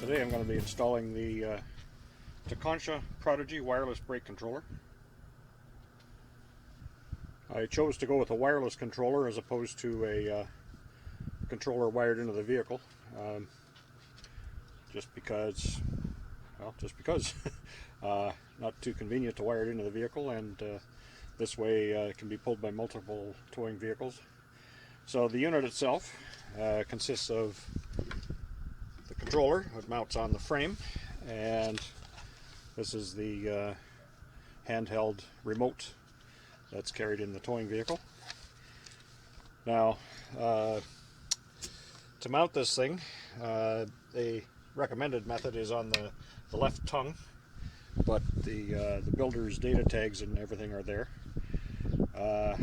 Today I'm going to be installing the Tekonsha Prodigy wireless brake controller. I chose to go with a wireless controller as opposed to a controller wired into the vehicle, just because, not too convenient to wire it into the vehicle, and this way it can be pulled by multiple towing vehicles. So the unit itself consists of the controller. It mounts on the frame, and this is the handheld remote that's carried in the towing vehicle. Now, to mount this thing, the recommended method is on the left tongue, but the builder's data tags and everything are there. I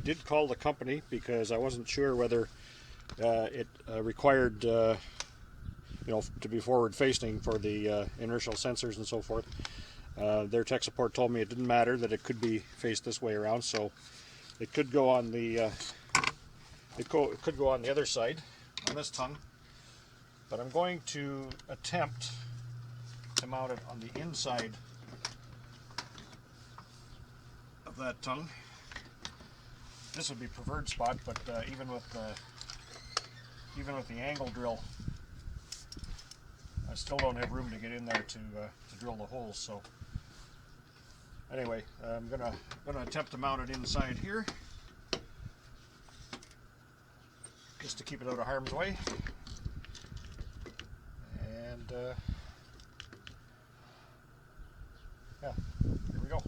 did call the company because I wasn't sure whether it required to be forward facing for the inertial sensors and so forth. Their tech support told me it didn't matter, that it could be faced this way around, so it could go on the could go on the other side, on this tongue. But I'm going to attempt to mount it on the inside of that tongue. This would be preferred spot, but even with the angle drill, I still don't have room to get in there to drill the holes. So anyway, I'm gonna attempt to mount it inside here, just to keep it out of harm's way. And yeah, here we go.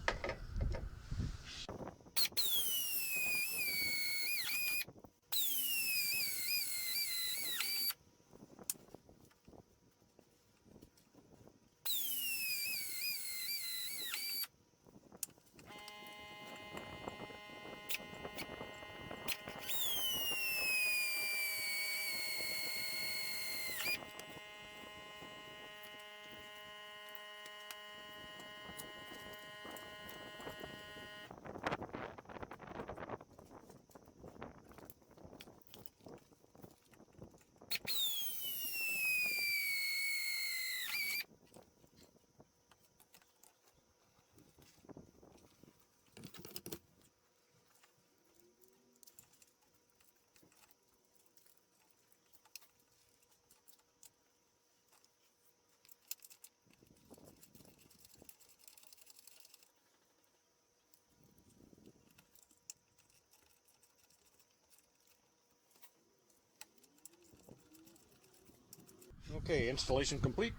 Okay, installation complete.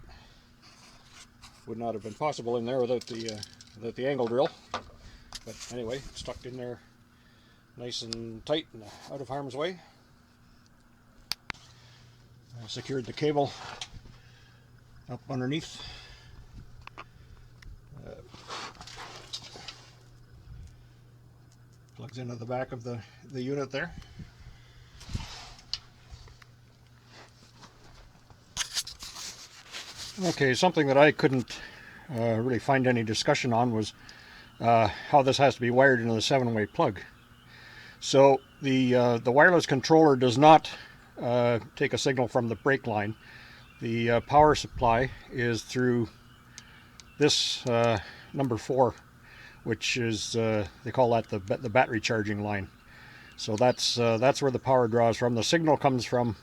Would not have been possible in there without the angle drill. But anyway, stuck in there nice and tight and out of harm's way. I secured the cable up underneath. Plugs into the back of the unit there. Okay, something that I couldn't really find any discussion on was how this has to be wired into the 7-way plug. So the wireless controller does not take a signal from the brake line. The power supply is through this number 4, which is they call that the battery charging line. So that's where the power draws from. The signal comes from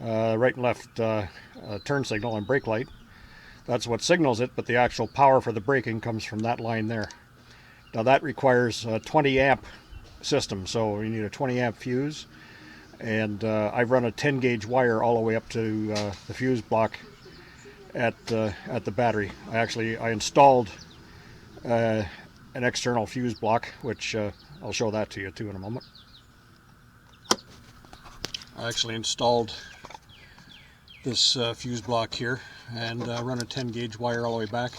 right and left turn signal and brake light. That's what signals it, but the actual power for the braking comes from that line there. Now that requires a 20 amp system, so you need a 20 amp fuse, and I've run a 10 gauge wire all the way up to the fuse block at the battery. I installed an external fuse block, which I'll show that to you too in a moment. I actually installed this fuse block here and run a 10 gauge wire all the way back.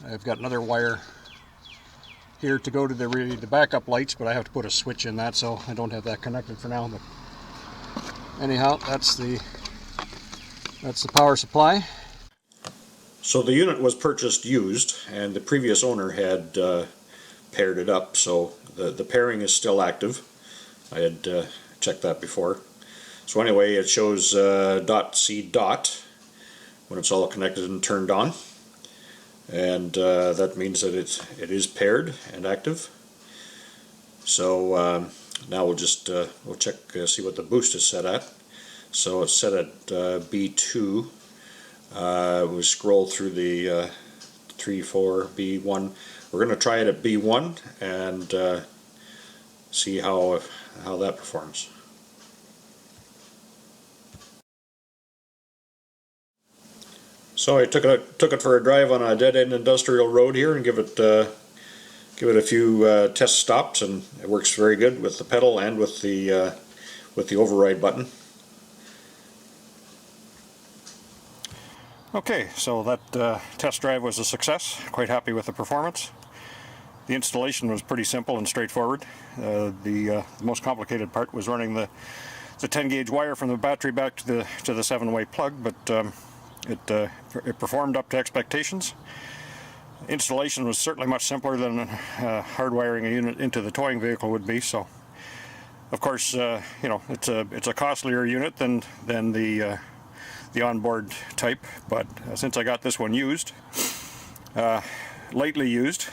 I've got another wire here to go to the backup lights, but I have to put a switch in that, so I don't have that connected for now. But anyhow, that's the power supply. So the unit was purchased used, and the previous owner had paired it up, so the pairing is still active. I had checked that before. So anyway, it shows .C. when it's all connected and turned on, and that means that it is paired and active. So now we'll check, see what the boost is set at. So it's set at B2. We scroll through the 3, 4, B1. We're going to try it at B1 and see how that performs. So I took it for a drive on a dead-end industrial road here and give it a few test stops, and it works very good with the pedal and with the override button. Okay, so that test drive was a success. Quite happy with the performance. The installation was pretty simple and straightforward. The most complicated part was running the 10-gauge wire from the battery back to the 7-way plug, but it performed up to expectations. Installation was certainly much simpler than hardwiring a unit into the towing vehicle would be. So, of course, you know, it's a costlier unit than the onboard type. But since I got this one used, lightly used,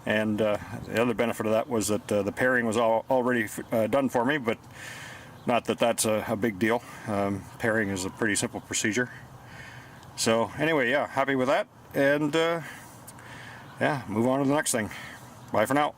and the other benefit of that was that the pairing was already done for me. But not that that's a big deal. Pairing is a pretty simple procedure. So anyway, yeah, happy with that, and yeah, move on to the next thing. Bye for now.